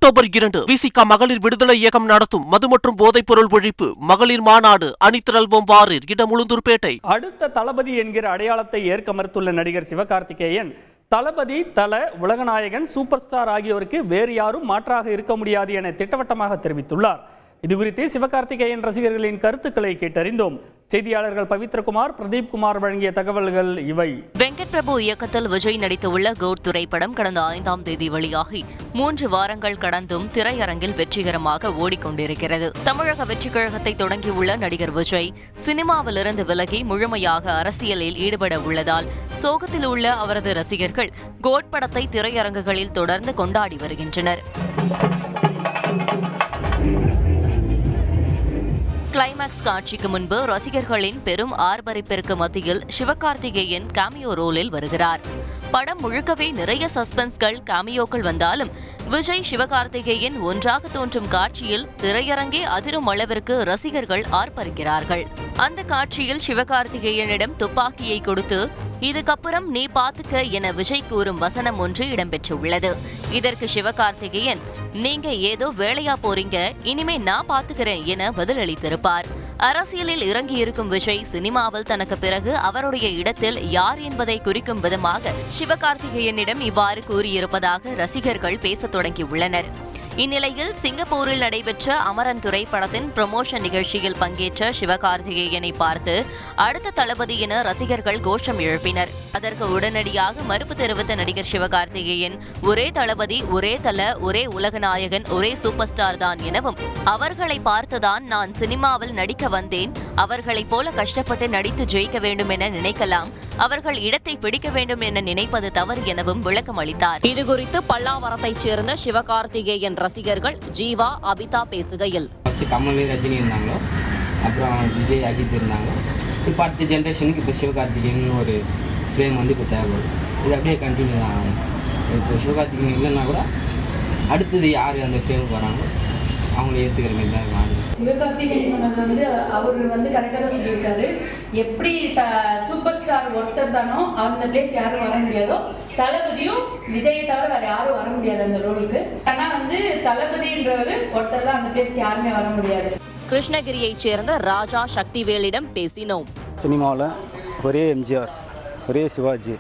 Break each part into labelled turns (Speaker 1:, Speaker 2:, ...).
Speaker 1: October 2 விசிக மகளிர் விடுதலை இயக்கம் நடத்தும் மது மற்றும் போதைப் பொருள் ஒழிப்பு மகளிர் மாநாடு அணிதிரள்வோம் வாரீர் இடம் உளுந்தூர்பேட்டை.
Speaker 2: அடுத்த தளபதி என்கிற அடையாளத்தை ஏற்க மறுத்துள்ள நடிகர் சிவகார்த்திகேயன் தளபதி, உலகநாயகன், சூப்பர் ஸ்டார் ஆகியோருக்கு வேறு யாரும் மாற்றாக இருக்க முடியாது என திட்டவட்டமாக தெரிவித்துள்ளார். இதுகுறித்து சிவகார்த்திகேயன் ரசிகர்களின் கருத்துக்களை கேட்டறிந்தோம். செய்தியாளர்கள் பவித்ரகுமார், பிரதீப் குமார் வழங்கிய தகவல்கள் இவை.
Speaker 3: வெங்கட் பிரபு இயக்கத்தில் விஜய் நடித்துள்ள கோட் திரைப்படம் கடந்த 5ஆம் தேதி வெளியாகி 3 வாரங்கள் கடந்தும் திரையரங்கில் வெற்றிகரமாக ஓடிக்கொண்டிருக்கிறது. தமிழக வெற்றிக் கழகத்தை தொடங்கியுள்ள நடிகர் விஜய் சினிமாவிலிருந்து விலகி முழுமையாக அரசியலில் ஈடுபட உள்ளதால் சோகத்தில் உள்ள அவரது ரசிகர்கள் கோட் படத்தை திரையரங்குகளில் தொடர்ந்து கொண்டாடி வருகின்றனர். கிளைமாக்ஸ் காட்சிக்கு முன்பு ரசிகர்களின் பெரும் ஆர்ப்பரிப்பிற்கு மத்தியில் சிவகார்த்திகேயன் கேமியோ ரோலில் வருகிறார். படம் முழுக்கவே நிறைய சஸ்பென்ஸ்கள், கேமியோக்கள் வந்தாலும் விஜய், சிவகார்த்திகேயன் ஒன்றாக தோன்றும் காட்சியில் திரையரங்கே அதிரும் அளவிற்கு ரசிகர்கள் ஆர்ப்பரிக்கிறார்கள். அந்த காட்சியில் சிவகார்த்திகேயனிடம் துப்பாக்கியை கொடுத்து இதுக்கப்புறம் நீ பாத்துக்க என விஜய் கூறும் வசனம் ஒன்று இடம்பெற்றுள்ளது. இதற்கு சிவகார்த்திகேயன், நீங்க ஏதோ வேலையா போறீங்க, இனிமே நான் பாத்துக்கிறேன் என பதிலளித்திருப்பார். அரசியலில் இறங்கியிருக்கும் விஜய் சினிமாவில் தனக்கு பிறகு அவருடைய இடத்தில் யார் என்பதை குறிக்கும் விதமாக சிவகார்த்திகேயனிடம் இவ்வாறு கூறியிருப்பதாக ரசிகர்கள் பேசத் தொடங்கியுள்ளனர். இந்நிலையில் சிங்கப்பூரில் நடைபெற்ற அமரன் திரைப்படத்தின் ப்ரமோஷன் நிகழ்ச்சியில் பங்கேற்ற சிவகார்த்திகேயனை பார்த்து அடுத்த தளபதி என ரசிகர்கள் கோஷம் எழுப்பினர். அதற்கு உடனடியாக மறுப்பு தெரிவித்த நடிகர் சிவகார்த்திகேயன், ஒரே தளபதி, ஒரே தல, ஒரே உலகநாயகன், ஒரே சூப்பர் ஸ்டார் தான் எனவும் அவர்களை பார்த்துதான் நான் சினிமாவில் நடிக்க வந்தேன். அவர்களைப் போல கஷ்டப்பட்டு நடித்து ஜெயிக்க வேண்டும் என நினைக்கலாம், அவர்கள் இடத்தை பிடிக்க வேண்டும் என நினைப்பது தவறு எனவும் விளக்கம் அளித்தார். இதுகுறித்து பல்லாவரத்தைச் சேர்ந்த சிவகார்த்திகேயன் ரசிகர்கள் ஜீவா, அபிதா பேசுகையில்,
Speaker 4: கமல், ரஜினி இருந்தாங்களோ, அப்புறம் விஜய், அஜித் இருந்தாங்க. இப்போ அடுத்த ஜென்ரேஷனுக்கு இப்போ சிவகார்த்திகேயன் ஒரு ஃப்ரேம் வந்து இப்போ தேவைப்படும். இது அப்படியே கண்டினியூ தான் ஆகும். இப்போ சிவகார்த்திகேயன் இல்லைன்னா கூட அடுத்தது யார் அந்த ஃப்ரேமுக்கு வராங்களோ அவங்கள ஏற்றுக்கிற மாதிரி தான் வாங்க.
Speaker 5: சிவகார்த்திகேயன் சொன்னது அவர் கரெக்டாக தான் சொல்லியிருக்காரு. எப்படி சூப்பர் ஸ்டார் ஒருத்தர் தானோ அந்த பிளேஸ் யாரும் வர முடியாதோ, தளபதியும் விஜயை தவிர வேற யாரும் வர முடியாது அந்த ரோலுக்கு. ஆனால் தளபதின்றவர் ஒருத்தர் தான் அந்த பிளேஸ்க்கு யாருமே வர முடியாது.
Speaker 3: கிருஷ்ணகிரியைச் சேர்ந்த ராஜா சக்திவேலிடம் பேசினோம்.
Speaker 6: சினிமாவில் ஒரே எம்ஜிஆர், ஒரே சிவாஜி,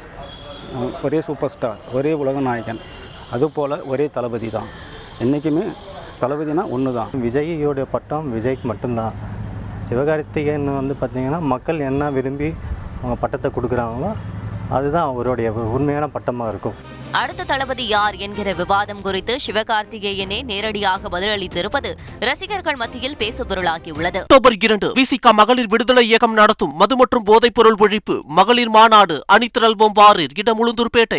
Speaker 6: ஒரே சூப்பர் ஸ்டார், ஒரே உலகநாயகன், அதுபோல் ஒரே தளபதி தான். என்றைக்குமே தளபதினா ஒன்று தான்.
Speaker 7: விஜயோடைய பட்டம் விஜய்க்கு மட்டும்தான். சிவகார்த்திகேயன் பார்த்திங்கன்னா மக்கள் என்ன விரும்பி அவங்க பட்டத்தை கொடுக்குறாங்களோ அதுதான் அவருடைய உண்மையான பட்டமாக இருக்கும்.
Speaker 3: அடுத்த தளபதி யார் என்கிற விவாதம் குறித்து சிவகார்த்திகேயனே நேரடியாக பதிலளித்திருப்பது ரசிகர்கள் மத்தியில் பேசுபொருளாகியுள்ளது.
Speaker 1: அக்டோபர் 2 விசிக மகளிர் விடுதலை இயக்கம் நடத்தும் மது மற்றும் போதைப் பொருள் ஒழிப்பு மகளிர் மாநாடு அணிதிரள்வோம் வாரீர் இடம் உளுந்தூர்பேட்டை.